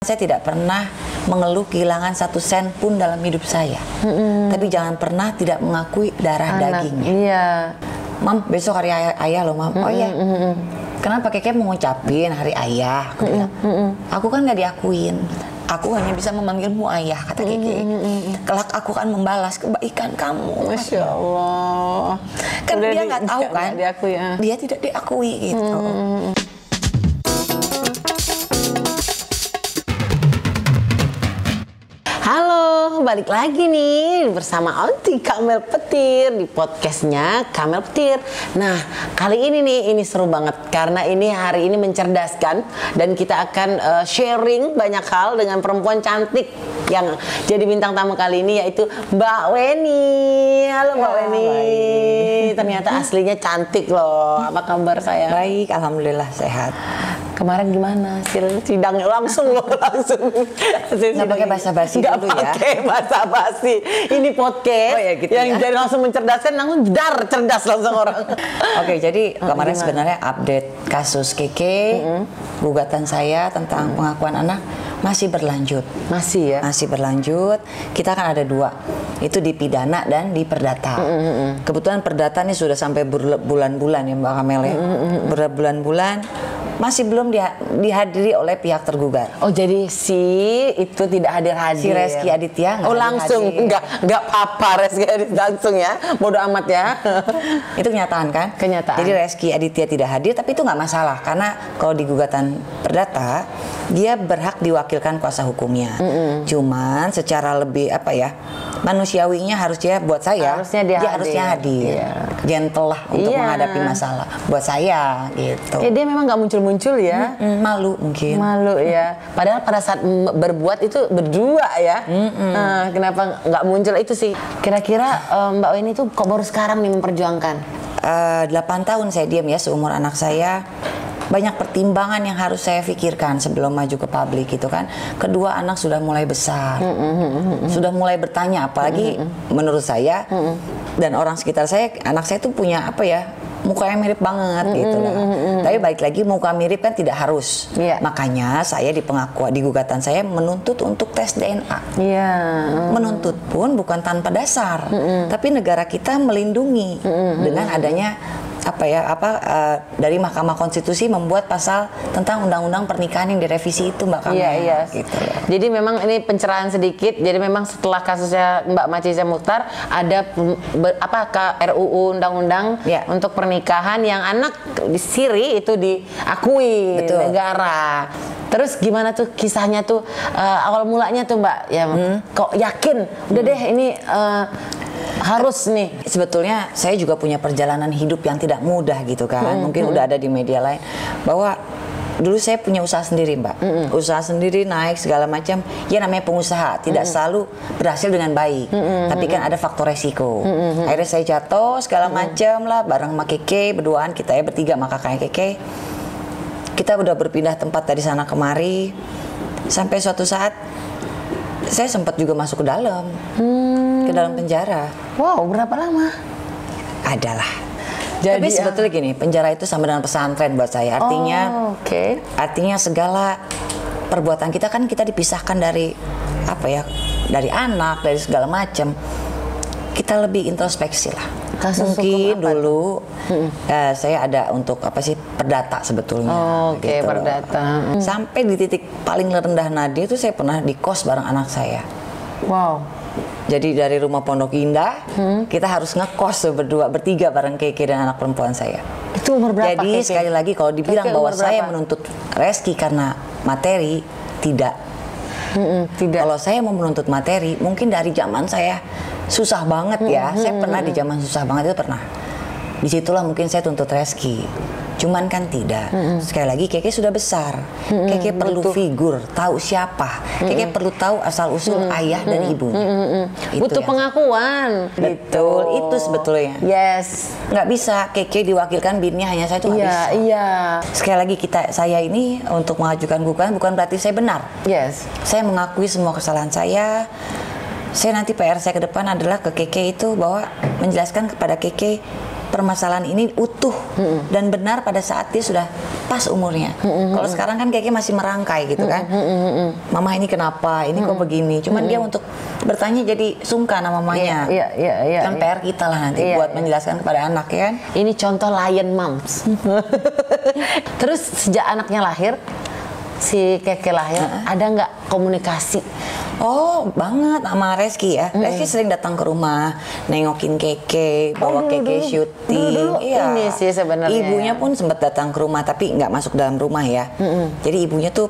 Saya tidak pernah mengeluh kehilangan 1 sen pun dalam hidup saya. Tapi jangan pernah tidak mengakui darah dagingnya. Iya. Mam, besok hari ayah loh, Mam. Oh iya. Kenapa Keke mau ngucapin hari ayah? Aku bilang, aku kan nggak diakuin. Aku hanya bisa memanggilmu ayah, kata Keke. Kelak aku akan membalas kebaikan kamu. Masya Allah. Kan dia nggak tahu kan? Diakui, ya. Dia tidak diakui gitu. Halo, balik lagi nih bersama Aunty Kamel Petir di podcastnya Kamel Petir. Nah, kali ini nih, ini seru banget karena ini hari ini mencerdaskan dan kita akan sharing banyak hal dengan perempuan cantik yang jadi bintang tamu kali ini, yaitu Mbak Weni. Halo Mbak Weni. Ternyata aslinya cantik loh. Apa kabar sayang? Baik, alhamdulillah sehat. Kemarin gimana? Sidangnya langsung loh, langsung. Nggak pakai basa-basi dulu ya? Nggak pakai basa-basi. Ini podcast gitu yang jadi langsung mencerdaskan, langsung cerdas langsung orang. Oke, jadi kemarin sebenarnya update kasus Keke, gugatan saya tentang pengakuan anak masih berlanjut. Masih ya? Masih berlanjut. Kita kan ada 2, itu di pidana dan di perdata. Kebetulan perdata ini sudah sampai bulan-bulan ya Mbak Kamel ya. Berbulan-bulan masih belum dihadiri oleh pihak tergugat. Oh, jadi si itu tidak hadir-hadir. Si Reski Aditya nggak langsung hadir. Enggak apa Reski Aditya langsung ya. Bodoh amat ya. Itu kenyataan kan? Kenyataan. Jadi Reski Aditya tidak hadir, tapi itu nggak masalah karena kalau di gugatan perdata dia berhak diwakilkan kuasa hukumnya. Cuman secara lebih apa ya? Manusiawinya harusnya buat saya dia harusnya hadir. Iya. Gentle lah untuk menghadapi masalah buat saya gitu. Ya, dia memang nggak muncul ya. Malu mungkin. Malu ya. Padahal pada saat berbuat itu berdua ya. Nah, kenapa nggak muncul itu sih? Kira-kira Mbak Weni itu kok baru sekarang nih memperjuangkan? 8 tahun saya diam ya seumur anak saya. Banyak pertimbangan yang harus saya pikirkan sebelum maju ke publik gitu kan. Kedua anak sudah mulai besar, sudah mulai bertanya, apalagi menurut saya dan orang sekitar saya, anak saya tuh punya apa ya, mukanya mirip banget gitu lah. Tapi balik lagi, muka mirip kan tidak harus. Makanya saya di gugatan saya menuntut untuk tes DNA. Menuntut pun bukan tanpa dasar, tapi negara kita melindungi dengan adanya dari Mahkamah Konstitusi membuat pasal tentang undang-undang pernikahan yang direvisi itu Mbak Kamel. Gitu. Jadi memang ini pencerahan sedikit. Jadi memang setelah kasusnya Mbak Maciza Muchtar ada RUU undang-undang untuk pernikahan yang anak siri itu diakui negara. Terus gimana tuh kisahnya tuh awal mulanya tuh Mbak? Ya kok yakin udah deh ini harus nih. Sebetulnya saya juga punya perjalanan hidup yang tidak mudah gitu kan. Mungkin udah ada di media lain bahwa dulu saya punya usaha sendiri Mbak. Usaha sendiri naik segala macam. Ya namanya pengusaha tidak selalu berhasil dengan baik. Tapi kan ada faktor resiko. Akhirnya saya jatuh segala macam lah bareng sama Keke, berduaan kita ya bertiga sama kakaknya Keke. Kita udah berpindah tempat dari sana kemari. Sampai suatu saat saya sempat juga masuk ke dalam. Ke dalam penjara. Wow, berapa lama? Adalah. Tapi sebetulnya gini, penjara itu sama dengan pesantren buat saya. Artinya, artinya segala perbuatan kita kan kita dipisahkan dari dari anak, dari segala macam. Kita lebih introspeksi lah. Mungkin dulu saya ada untuk perdata sebetulnya. Gitu. Perdata. Sampai di titik paling rendah nadi itu saya pernah di kos bareng anak saya. Wow. Jadi dari rumah Pondok Indah kita harus ngekos bertiga bareng Keke dan anak perempuan saya. Itu umur berapa? Jadi Keke? sekali lagi kalau dibilang bahwa saya menuntut Reski karena materi, tidak. Kalau saya mau menuntut materi, mungkin dari zaman saya susah banget ya. Saya pernah di zaman susah banget itu pernah. Disitulah mungkin saya tuntut Reski. Cuman kan tidak. Sekali lagi Keke sudah besar. Keke perlu figur, tahu siapa. Keke perlu tahu asal usul ayah dan ibunya. Butuh pengakuan. Betul, itu sebetulnya. Yes. Nggak bisa Keke diwakilkan binnya hanya saya itu nggak bisa. Sekali lagi saya ini untuk mengajukan gugatan bukan berarti saya benar. Yes. Saya mengakui semua kesalahan saya. Saya nanti PR saya ke depan adalah ke Keke itu bahwa menjelaskan kepada Keke permasalahan ini utuh dan benar pada saat dia sudah pas umurnya. Kalau sekarang kan kayaknya masih merangkai gitu kan. Mama ini kenapa? Ini kok begini? Cuman dia untuk bertanya jadi sungkan sama mamanya. Iya. Kan PR kita lah nanti buat menjelaskan kepada anak ya kan. Ini contoh lion moms. Terus sejak anaknya lahir, si Keke lahir, ada nggak komunikasi? Oh banget sama Reski ya. Reski sering datang ke rumah, nengokin Keke, bawa Keke syuting. Dulu ini sih sebenarnya. Ibunya pun sempat datang ke rumah tapi nggak masuk dalam rumah ya. Jadi ibunya tuh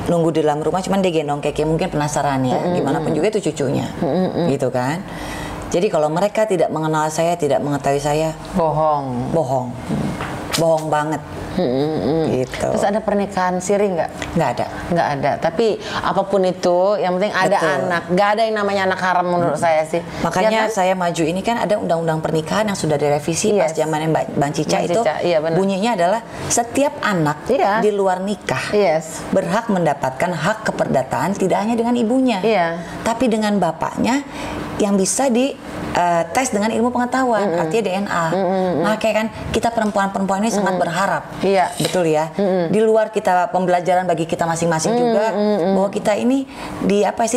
nunggu di dalam rumah, cuman dia gendong Keke, mungkin penasaran ya. Gimana pun juga itu cucunya, gitu kan. Jadi kalau mereka tidak mengenal saya, tidak mengetahui saya, bohong banget. Gitu. Terus ada pernikahan siri nggak? Nggak ada. Tapi apapun itu, yang penting ada anak. Nggak ada yang namanya anak haram menurut saya sih. Makanya ya kan? saya maju ini kan ada undang-undang pernikahan yang sudah direvisi pas zamannya Bang Cica itu. Iya, bunyinya adalah setiap anak di luar nikah berhak mendapatkan hak keperdataan tidak hanya dengan ibunya, tapi dengan bapaknya yang bisa di tes dengan ilmu pengetahuan, artinya DNA. Makanya kan kita perempuan-perempuan ini sangat berharap, betul ya. Di luar kita pembelajaran bagi kita masing-masing juga bahwa kita ini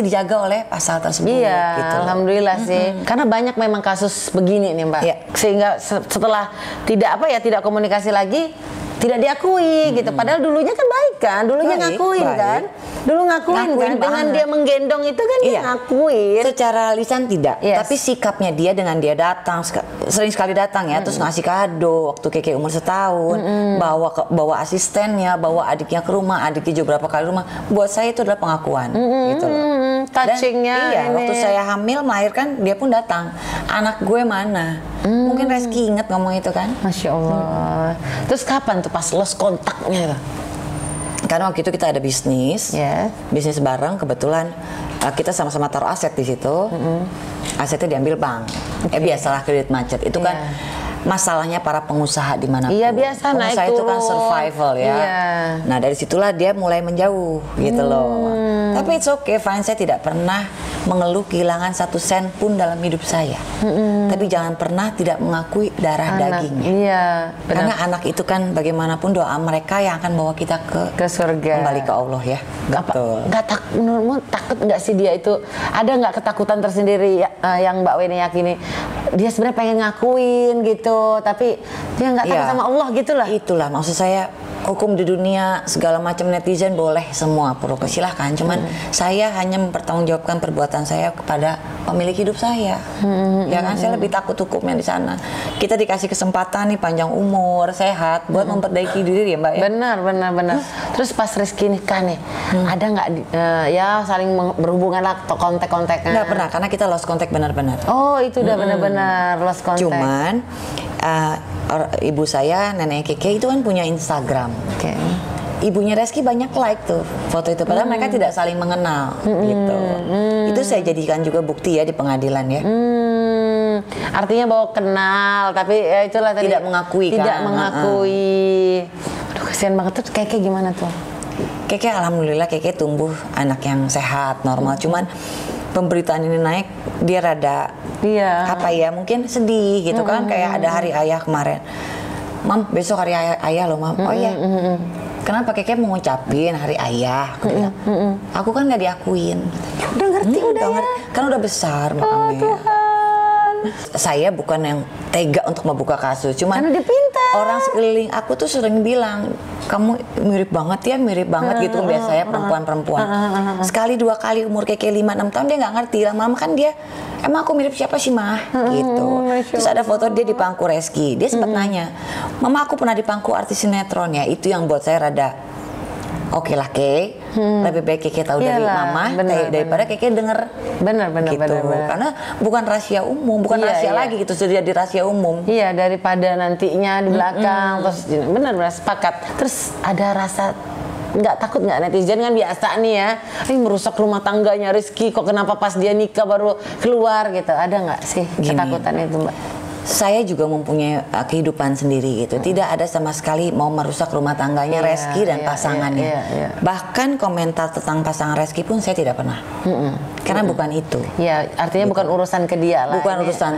dijaga oleh pasal tersebut. Iya, gitu. alhamdulillah sih. Karena banyak memang kasus begini nih Mbak. Sehingga setelah tidak komunikasi lagi, tidak diakui gitu. Padahal dulunya kan baik kan, ngakuin kan. Dulu ngakuin kan, dengan dia menggendong itu kan dia ngakuin. Secara lisan tidak, tapi sikapnya dia dengan dia datang, sering sekali datang ya, terus ngasih kado waktu Keke umur setahun, bawa asistennya, bawa adiknya ke rumah, adiknya juga berapa kali rumah. Buat saya itu adalah pengakuan, gitu loh. Touchingnya. Waktu saya hamil melahirkan dia pun datang. Anak gue mana? Mungkin Reski inget ngomong itu kan? Masya Allah. Terus kapan tuh pas lost kontaknya? Karena waktu itu kita ada bisnis bareng, kebetulan kita sama-sama taruh aset di situ. Asetnya diambil bank. Biasalah kredit macet. Itu kan masalahnya para pengusaha di mana? Iya biasa. Pengusaha itu kan survival ya. Nah dari situlah dia mulai menjauh gitu loh. Tapi it's okay, fine. Saya tidak pernah mengeluh kehilangan 1 sen pun dalam hidup saya. Tapi jangan pernah tidak mengakui darah dagingnya. Iya. Karena anak itu kan bagaimanapun doa mereka yang akan bawa kita ke surga, kembali ke Allah ya. Menurutmu takut nggak sih dia itu? Ada nggak ketakutan tersendiri yang Mbak Weni yakini? Dia sebenarnya pengen ngakuin gitu, tapi dia nggak takut sama Allah gitu lah. Itulah maksud saya. Hukum di dunia segala macam netizen boleh semua pro silahkan, cuman saya hanya mempertanggungjawabkan perbuatan saya kepada pemilik hidup saya. Ya kan, saya lebih takut hukumnya di sana. Kita dikasih kesempatan nih panjang umur, sehat buat memperbaiki diri ya Mbak ya. Benar. Terus pas Rizky nikah nih, ada nggak saling berhubungan lah, kontak-kontakan? Nggak pernah, karena kita lost contact benar-benar. Oh itu udah benar-benar lost contact. Cuman ibu saya, nenek Keke itu kan punya Instagram. Ibunya Reski banyak like tuh foto itu, padahal mereka tidak saling mengenal gitu. Itu saya jadikan juga bukti ya di pengadilan ya. Artinya bahwa kenal, tapi ya itulah tadi tidak mengakui. Aduh kasihan banget tuh. Keke gimana tuh? Keke alhamdulillah Keke tumbuh anak yang sehat, normal. Cuman pemberitaan ini naik, dia rada mungkin sedih gitu kan, kayak ada hari ayah kemarin. Mam, besok hari ayah loh Mam. Oh iya. Kenapa Keke mau ngucapin hari ayah? Aku bilang, aku kan nggak diakuin. Udah ngerti, kan udah besar makamnya. Saya bukan yang tega untuk membuka kasus, cuman karena dia pintar. Orang sekeliling aku tuh sering bilang, kamu mirip banget gitu. Biasanya perempuan-perempuan sekali 2 kali umur Keke 5-6 tahun dia nggak ngerti. Lama-lama kan dia, emang aku mirip siapa sih mah gitu. Terus ada foto dia di pangku Reski, dia sempat nanya, mama aku pernah di pangku artis sinetron ya. Itu yang buat saya rada oke lah Keke, lebih baik Keke tahu dari mama daripada Keke denger. Bener. Karena bukan rahasia umum, bukan rahasia lagi gitu, sudah jadi rahasia umum. Iya, daripada nantinya di belakang terus bener sepakat. Terus ada rasa nggak takut nggak netizen kan biasa nih ya, ini merusak rumah tangganya Rizky, kok kenapa pas dia nikah baru keluar gitu, ada nggak sih ketakutan itu Mbak? saya juga mempunyai kehidupan sendiri gitu. Tidak ada sama sekali mau merusak rumah tangganya Reski dan pasangannya. Bahkan komentar tentang pasangan Reski pun saya tidak pernah. Karena bukan itu. Ya, artinya bukan urusan ke dia lah. Bukan urusan,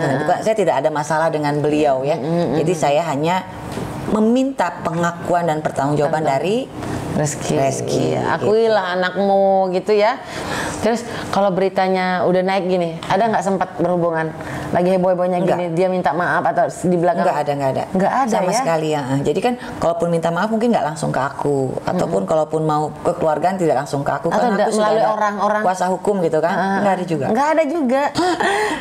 saya tidak ada masalah dengan beliau ya. Jadi saya hanya meminta pengakuan dan pertanggungjawaban dari Reski. Akuilah anakmu gitu ya. Terus kalau beritanya udah naik gini, ada nggak sempat berhubungan? Lagi heboh-hebohnya gini, dia minta maaf atau di belakang? Nggak ada sama sekali ya. Jadi kan kalaupun minta maaf mungkin nggak langsung ke aku, ataupun kalaupun mau ke keluargaan tidak langsung ke aku, atau karena aku melalui sudah orang-orang kuasa hukum gitu kan. Nggak ada juga. Nggak ada juga.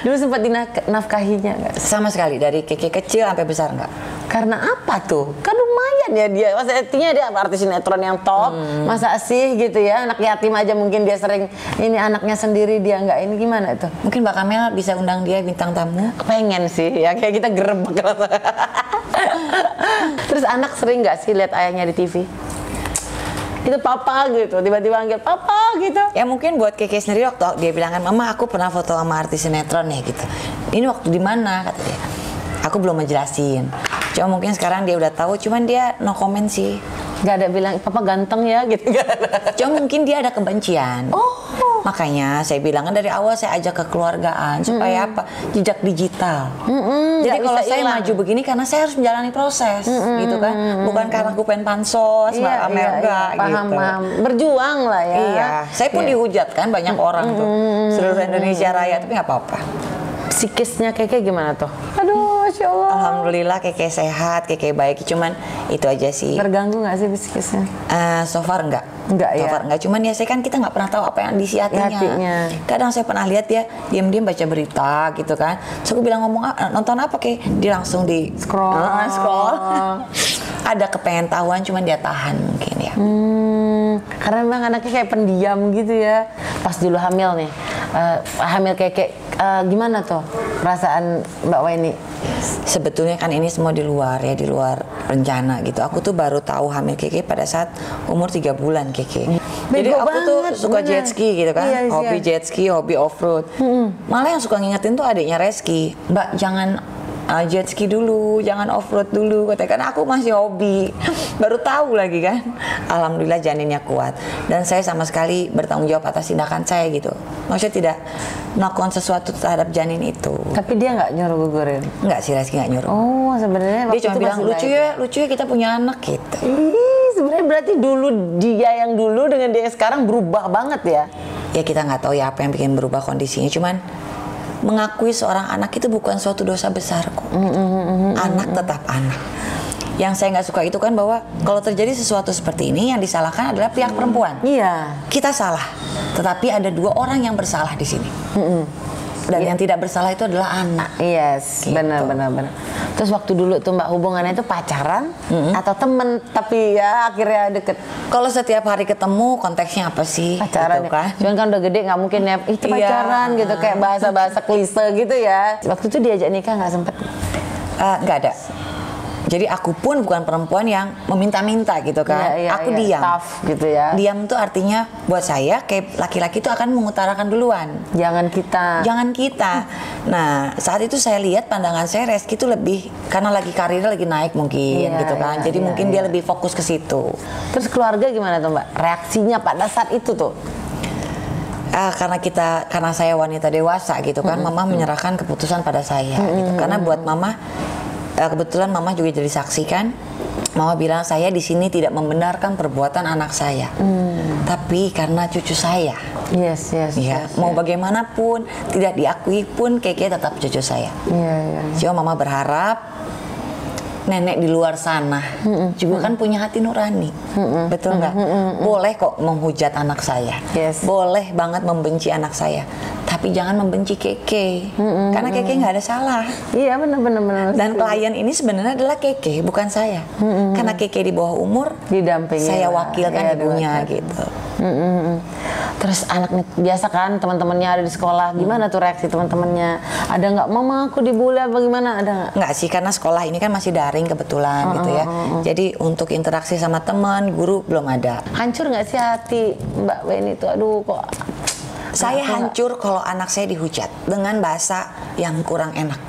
Dulu sempat dinafkahinya nggak? Sama sekali, dari keke kecil sampai besar nggak. Karena apa tuh? Kan lumayan ya dia. Maksudnya dia artis sinetron yang top. Masa sih gitu ya, anak yatim aja mungkin dia sering ini anaknya sendiri dia nggak ini, gimana itu? Mungkin Mbak Kamel bisa undang dia bintang tamu. Pengen sih ya, kayak kita gerebek. Terus anak sering nggak sih lihat ayahnya di TV? Itu papa gitu, tiba-tiba panggil papa gitu. Ya mungkin buat Keke sendiri waktu dia bilang kan, mama aku pernah foto sama artis sinetron ya gitu. Ini waktu di mana kata dia. Aku belum menjelasin. Cuma mungkin sekarang dia udah tahu, cuman dia no comment sih. Gak ada bilang papa ganteng ya gitu. Cuma mungkin dia ada kebencian. Makanya saya bilang kan dari awal saya ajak ke keluargaan supaya apa? Jejak digital. Jadi kalau saya maju begini karena saya harus menjalani proses gitu kan. Bukan karena aku pengen pansos, Mbak Amel enggak gitu. Paham. Berjuang lah ya. Iya, saya pun dihujat kan banyak orang tuh. Seluruh Indonesia Raya, tapi nggak apa-apa. Psikisnya Keke gimana tuh? Aduh, Masya Allah. Alhamdulillah Keke sehat, Keke baik. Cuman itu aja sih. Terganggu nggak sih psikisnya? So far enggak. Enggak ya? So far enggak. Cuman ya saya kan kita nggak pernah tahu apa yang di isi hatinya. Kadang saya pernah lihat dia diam-diam baca berita gitu kan. So aku bilang nonton apa Kek? Dia langsung di scroll. Ada kepengen tahuan cuman dia tahan mungkin ya. Karena memang anaknya kayak pendiam gitu ya. Pas dulu hamil nih, hamil Keke, gimana tuh perasaan Mbak Weni? Sebetulnya kan ini semua di luar rencana gitu. Aku tuh baru tahu hamil Keke pada saat umur 3 bulan Keke. Jadi aku tuh suka jet ski gitu kan, hobi jet ski, hobi off road. Malah yang suka ngingetin tuh adiknya Reski, Mbak jangan jet ski dulu, jangan off road dulu, katanya kan aku masih hobi, baru tahu lagi kan. Alhamdulillah janinnya kuat dan saya sama sekali bertanggung jawab atas tindakan saya gitu. Maksudnya tidak melakukan sesuatu terhadap janin itu. Tapi dia nggak nyuruh gugurin? Nggak sih, Reski nggak nyuruh. Oh sebenarnya dia cuma bilang lucu ya kita punya anak gitu. Sebenarnya berarti dulu dia yang dulu dengan dia yang sekarang berubah banget ya? Ya kita nggak tahu ya apa yang bikin berubah kondisinya, cuman mengakui seorang anak itu bukan suatu dosa besar kok. Anak tetap anak. Yang saya nggak suka itu kan bahwa kalau terjadi sesuatu seperti ini yang disalahkan adalah pihak perempuan. Iya. Kita salah, tetapi ada 2 orang yang bersalah di sini. Dan yang tidak bersalah itu adalah anak. Yes, gitu. benar. Terus waktu dulu tuh Mbak hubungannya itu pacaran atau temen tapi ya akhirnya deket? Kalau setiap hari ketemu konteksnya apa sih? Pacaran gitu kan? Cuman kan udah gede nggak mungkin ya itu pacaran gitu kayak bahasa-bahasa klise gitu ya. Waktu itu diajak nikah nggak sempet? Nggak ada. Jadi aku pun bukan perempuan yang meminta-minta gitu kan. Aku diam. Tough gitu ya. Diam tuh artinya buat saya kayak laki-laki itu akan mengutarakan duluan. Jangan kita. Nah saat itu saya lihat pandangan saya Reski itu lebih karena lagi karirnya lagi naik mungkin gitu kan. Jadi mungkin dia lebih fokus ke situ. Terus keluarga gimana tuh Mbak? Reaksinya pada saat itu tuh? Karena saya wanita dewasa gitu kan. Mama menyerahkan keputusan pada saya gitu. Karena buat mama kebetulan mama juga jadi saksi kan. Mama bilang saya di sini tidak membenarkan perbuatan anak saya, tapi karena cucu saya. Yes. Mau bagaimanapun tidak diakui pun Keke tetap cucu saya. Cuma mama berharap nenek di luar sana juga kan punya hati nurani, betul nggak? Boleh kok menghujat anak saya, boleh banget membenci anak saya, tapi jangan membenci Keke, karena Keke nggak ada salah. Iya benar. Dan klien ini sebenarnya adalah Keke, bukan saya, karena Keke di bawah umur, didampingi. Saya wakilkan ibunya gitu. Terus anaknya biasa kan teman-temannya ada di sekolah, gimana tuh reaksi teman-temannya? Ada nggak mama aku dibully apa gimana? Ada nggak? Nggak sih, karena sekolah ini kan masih daring kebetulan gitu ya. Jadi untuk interaksi sama teman, guru belum ada. Hancur nggak sih hati Mbak Weni itu? Aduh kok. Saya hancur kalau anak saya dihujat dengan bahasa yang kurang enak.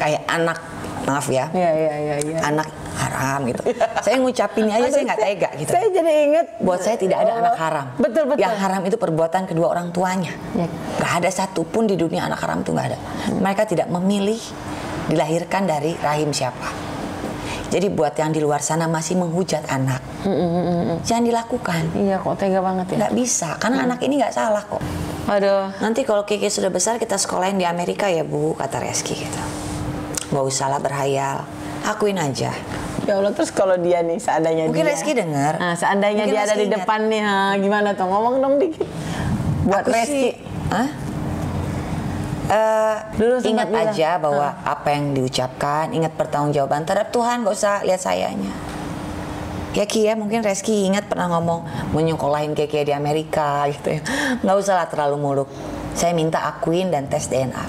Kayak anak maaf ya, Iya. anak haram gitu. Saya ngucapinnya aja saya nggak tega gitu. Saya jadi inget. Buat saya tidak ada anak haram. Betul. Yang haram itu perbuatan kedua orang tuanya. Ya. Gak ada satupun di dunia anak haram itu nggak ada. Mereka tidak memilih dilahirkan dari rahim siapa. Jadi buat yang di luar sana masih menghujat anak, jangan dilakukan. Iya kok tega banget ya. Nggak bisa, karena anak ini nggak salah kok. Aduh. Nanti kalau Kiki sudah besar kita sekolahin di Amerika ya Bu, kata Reski gitu. Nggak usah lah berhayal, akuin aja. Ya Allah, terus kalau dia nih seandainya Mungkin dia. Reski dengar. Nah, seandainya Mungkin dia ada Reski di ingat. depan nih, gimana tuh? Ngomong dong dikit. Buat Aku Reski. sih, hah? Dulu sempat Ingat bilang, aja bahwa apa yang diucapkan, ingat pertanggungjawaban terhadap Tuhan, gak usah lihat sayanya. Ya Ki ya, mungkin Reski ingat pernah ngomong menyekolahin Keke di Amerika gitu ya. Nggak usah lah terlalu muluk. Saya minta akuin dan tes DNA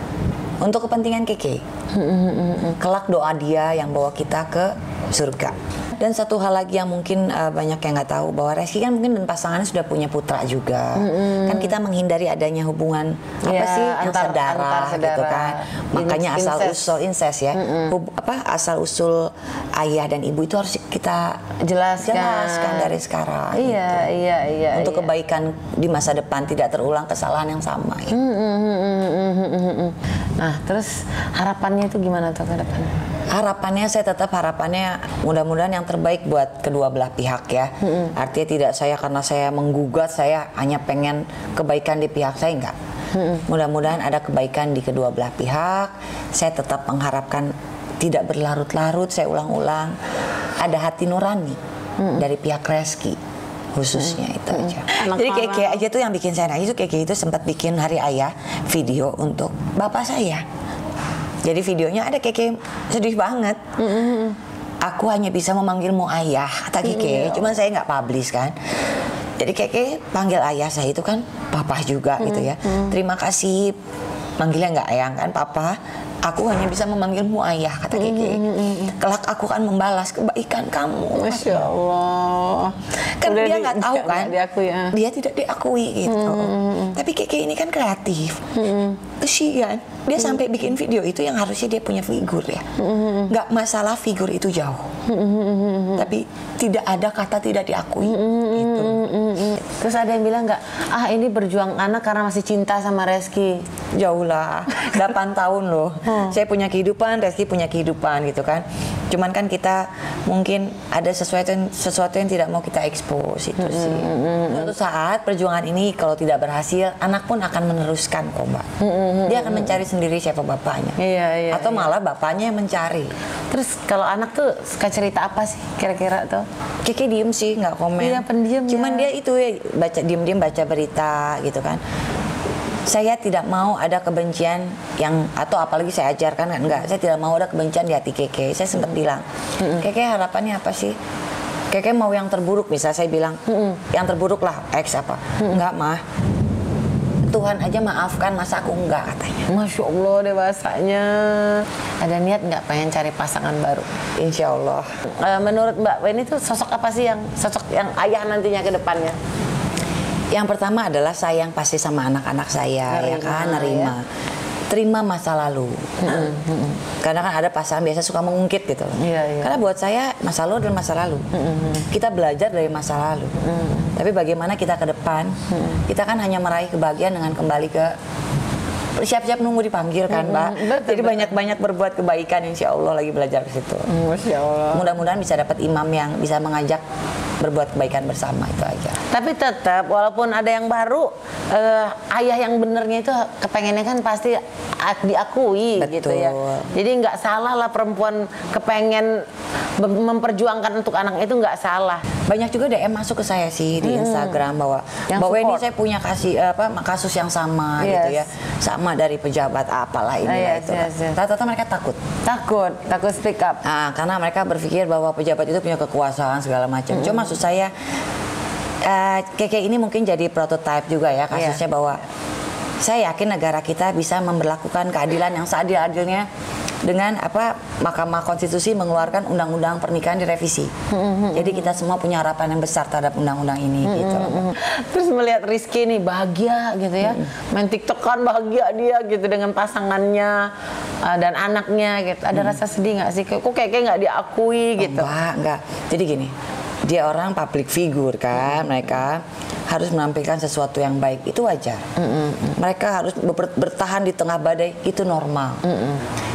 untuk kepentingan Keke. Kelak doa dia yang bawa kita ke surga. Dan satu hal lagi yang mungkin banyak yang nggak tahu, bahwa Reski kan mungkin dan pasangannya sudah punya putra juga. Kan kita menghindari adanya hubungan apa sih yang antar saudara gitu kan. Makanya asal usul incest ya. Asal usul ayah dan ibu itu harus kita jelaskan dari sekarang. Iya. Untuk kebaikan di masa depan, tidak terulang kesalahan yang sama ya. Nah, terus harapannya itu gimana tuh ke depan? Harapannya harapannya mudah-mudahan yang terbaik buat kedua belah pihak ya. Artinya tidak saya karena saya menggugat, saya hanya pengen kebaikan di pihak saya, enggak. Mudah-mudahan ada kebaikan di kedua belah pihak. Saya tetap mengharapkan tidak berlarut-larut, saya ulang-ulang. Ada hati nurani dari pihak Reski khususnya itu aja. Jadi Keke aja tuh yang bikin saya nangis itu, Keke itu sempat bikin hari ayah video untuk bapak saya. Jadi videonya ada Keke sedih banget. Aku hanya bisa memanggilmu ayah, kata Keke. Cuman saya nggak publish kan. Jadi Keke panggil ayah saya itu kan papa juga gitu ya. Terima kasih, manggilnya nggak ayang kan, papa. Aku hanya bisa memanggilmu ayah, kata Keke. Kelak aku akan membalas kebaikan kamu. Masya Allah. Kan Udah dia nggak tahu kan, diakui, ya. dia tidak diakui gitu. Tapi Keke ini kan kreatif, kesian. Dia sampai bikin video itu yang harusnya dia punya figur ya. Nggak masalah figur itu jauh, tapi tidak ada kata tidak diakui. Gitu. Terus ada yang bilang nggak, ini berjuang anak karena masih cinta sama Reski. Jauh lah, 8 tahun loh. Saya punya kehidupan, Reski punya kehidupan gitu kan. Cuman kan kita mungkin ada sesuatu yang tidak mau kita expose itu sih. Suatu saat perjuangan ini kalau tidak berhasil, anak pun akan meneruskan kok Mbak. Dia akan mencari sendiri siapa bapaknya. Iya. Atau malah bapaknya yang mencari. Terus kalau anak tuh suka cerita apa sih kira-kira tuh? Kiki diem sih, nggak komen. Iya, pendiam. Cuman dia itu ya diem baca berita gitu kan. Saya tidak mau ada kebencian yang, atau apalagi saya ajarkan kan, enggak, saya tidak mau ada kebencian di hati Keke. Saya sempat bilang, Keke harapannya apa sih? Keke mau yang terburuk, misalnya saya bilang, yang terburuk lah, X apa? Enggak mah, Tuhan aja maafkan, masa aku enggak, katanya. Masya Allah dewasanya. Ada niat nggak pengen cari pasangan baru? Insya Allah. Menurut Mbak Weni tuh sosok apa sih yang ayah nantinya ke depannya? Yang pertama adalah sayang pasti sama anak-anak saya, ya kan, nerima. Terima masa lalu. Karena kan ada pasangan biasa suka mengungkit gitu. Iya. Karena buat saya masa lalu adalah masa lalu. Kita belajar dari masa lalu. Tapi bagaimana kita ke depan? Kita kan hanya meraih kebahagiaan dengan kembali ke siap-siap nunggu dipanggil kan, Mbak. Jadi banyak-banyak berbuat kebaikan, insya Allah lagi belajar ke situ. Masya Allah. Mudah-mudahan bisa dapat imam yang bisa mengajak berbuat kebaikan bersama, itu aja. Tapi tetap walaupun ada yang baru, ayah yang benernya itu kepengennya kan pasti diakui. Betul. Gitu ya. Jadi nggak salah lah perempuan kepengen memperjuangkan untuk anak itu, nggak salah. Banyak juga DM masuk ke saya sih di Instagram bahwa ini saya punya kasus yang sama gitu ya, sama dari pejabat apalah ini itu. Rata-rata mereka takut speak up. Karena mereka berpikir bahwa pejabat itu punya kekuasaan segala macam. Cuma maksud saya Keke ini mungkin jadi prototipe juga ya kasusnya, bahwa saya yakin negara kita bisa memberlakukan keadilan yang seadil-adilnya dengan Mahkamah Konstitusi mengeluarkan undang-undang pernikahan direvisi. Jadi kita semua punya harapan yang besar terhadap undang-undang ini gitu. Terus melihat Rizky nih bahagia gitu ya, main TikTok kan bahagia dia gitu dengan pasangannya dan anaknya gitu. Ada rasa sedih nggak sih? Kok kayaknya nggak diakui gitu? Enggak. Jadi gini, dia orang public figure kan, mereka harus menampilkan sesuatu yang baik, itu wajar. Mereka harus bertahan di tengah badai, itu normal.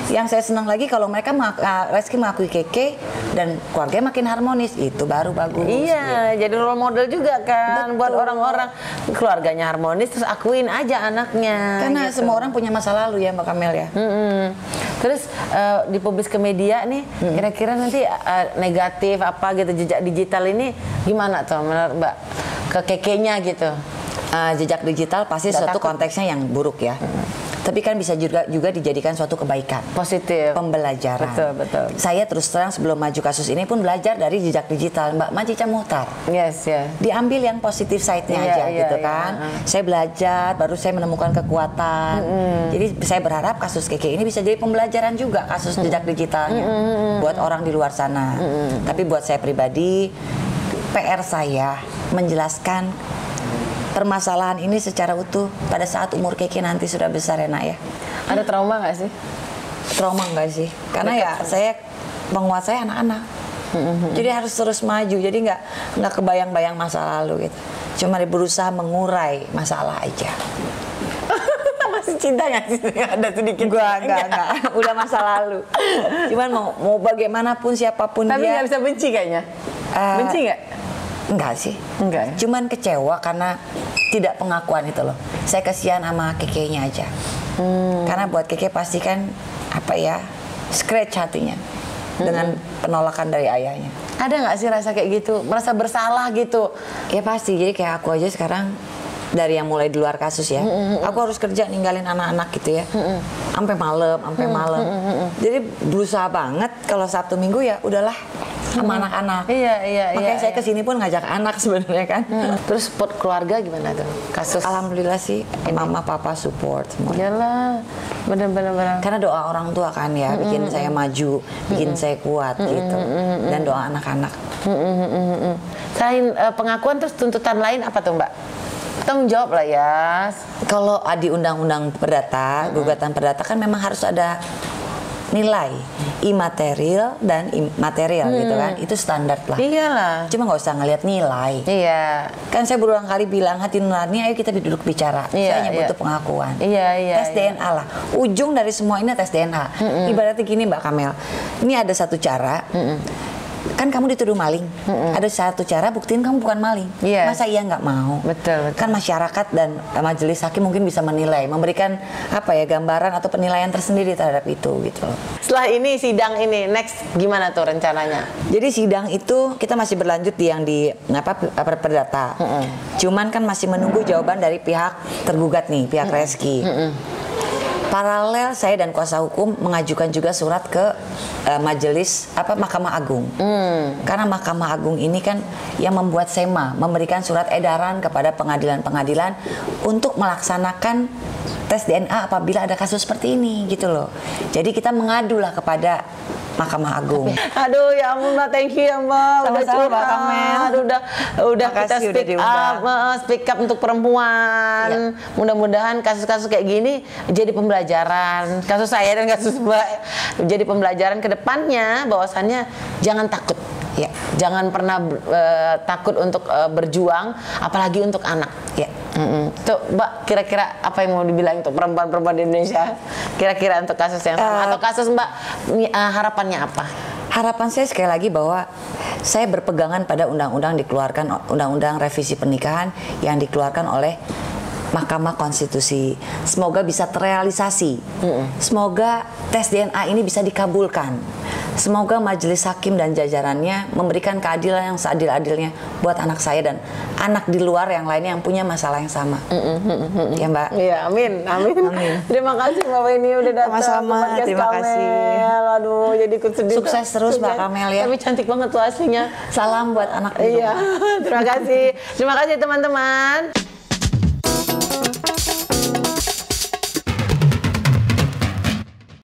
Yang saya senang lagi kalau mereka Rizky mengakui Keke dan keluarganya makin harmonis, itu baru bagus. Iya, jadi role model juga kan. Betul. Buat orang-orang keluarganya harmonis, terus akuin aja anaknya. Karena gitu. semua orang punya masa lalu ya Mbak Kamel ya. Terus dipublis ke media nih, kira-kira nanti negatif apa gitu jejak digital ini gimana tuh menurut Mbak ke Kekenya gitu? Jejak digital pasti suatu konteksnya yang buruk ya. Tapi kan bisa juga dijadikan suatu kebaikan. Positif. Pembelajaran. Betul. Saya terus terang sebelum maju kasus ini pun belajar dari jejak digital Mbak Macica Muhtar. Yes. Diambil yang positif side-nya aja gitu kan. Saya belajar, baru saya menemukan kekuatan. Jadi saya berharap kasus Keke ini bisa jadi pembelajaran juga kasus jejak digitalnya buat orang di luar sana. Tapi buat saya pribadi, PR saya menjelaskan permasalahan ini secara utuh pada saat umur Keke nanti sudah besar ya nak ya. Ada trauma nggak sih? Trauma nggak sih? Karena ya saya menguasai anak-anak. Jadi harus terus maju. Jadi nggak kebayang-bayang masa lalu gitu. Cuma berusaha mengurai masalah aja. Masih cinta nggak sih? Ada sedikit. Enggak. Udah masa lalu. Cuman mau bagaimanapun siapapun Tapi dia. nggak bisa benci kayaknya. Benci nggak? Enggak sih. Enggak ya? Cuman kecewa karena tidak pengakuan itu loh. Saya kasihan sama Keke-nya aja. Karena buat Keke pasti kan scratch hatinya dengan penolakan dari ayahnya. Ada nggak sih rasa kayak gitu? Merasa bersalah gitu? Ya pasti. Jadi kayak aku aja sekarang dari yang mulai di luar kasus ya, aku harus kerja ninggalin anak-anak gitu ya, sampai malam. Jadi berusaha banget kalau Sabtu Minggu ya udahlah sama anak-anak. Iya. Makanya saya kesini pun ngajak anak sebenarnya kan. Terus support keluarga gimana tuh? Kasus? Alhamdulillah sih mama papa support semua. Iyalah, bener-bener. Karena doa orang tua kan ya bikin saya maju, bikin saya kuat gitu. Dan doa anak-anak. Selain pengakuan terus tuntutan lain apa tuh Mbak? Tanggung jawab lah ya. Kalau di undang-undang perdata, gugatan perdata kan memang harus ada nilai imaterial dan material gitu kan, itu standar lah. Iyalah. Cuma nggak usah ngelihat nilai. Iya. Kan saya berulang kali bilang hati nurani, ayo kita duduk bicara. Saya hanya butuh pengakuan. Iya. Tes DNA lah. Ujung dari semua ini tes DNA. Ibaratnya gini Mbak Kamel, ini ada satu cara. Kan kamu dituduh maling, ada satu cara buktiin kamu bukan maling. Masa iya nggak mau? Betul. Kan masyarakat dan majelis hakim mungkin bisa menilai, memberikan gambaran atau penilaian tersendiri terhadap itu gitu. Setelah ini sidang ini next gimana tuh rencananya? Jadi sidang itu kita masih berlanjut yang di perdata. Cuman kan masih menunggu jawaban dari pihak tergugat nih, pihak Rizky. Paralel saya dan kuasa hukum mengajukan juga surat ke majelis Mahkamah Agung. Karena Mahkamah Agung ini kan yang membuat SEMA memberikan surat edaran kepada pengadilan-pengadilan untuk melaksanakan tes DNA apabila ada kasus seperti ini gitu loh. Jadi kita mengadulah kepada Mahkamah Agung. Aduh ya ampun Mbak, thank you ya Mbak. Sama-sama Mbak Kamel. Aduh udah kita speak up untuk perempuan. Mudah-mudahan kasus-kasus kayak gini jadi pembelajaran. Kasus saya dan kasus Mbak jadi pembelajaran ke depannya bahwasannya jangan takut. Ya, jangan pernah takut untuk berjuang, apalagi untuk anak. Ya. Tuh, Mbak, kira-kira apa yang mau dibilang untuk perempuan-perempuan di Indonesia? Kira-kira untuk kasus yang sama atau kasus Mbak, harapannya apa? Harapan saya sekali lagi bahwa saya berpegangan pada undang-undang revisi pernikahan yang dikeluarkan oleh Mahkamah Konstitusi. Semoga bisa terrealisasi. Semoga tes DNA ini bisa dikabulkan. Semoga majelis hakim dan jajarannya memberikan keadilan yang seadil-adilnya buat anak saya dan anak di luar yang lainnya yang punya masalah yang sama. Ya Mbak. Iya, amin. Terima kasih Mbak Weni udah datang. Sama-sama. Terima kasih. Aduh, jadi ikut sedih. Sukses terus Mbak Kamel ya. Tapi cantik banget tuh aslinya. Salam buat anak. Iya. Terima kasih teman-teman.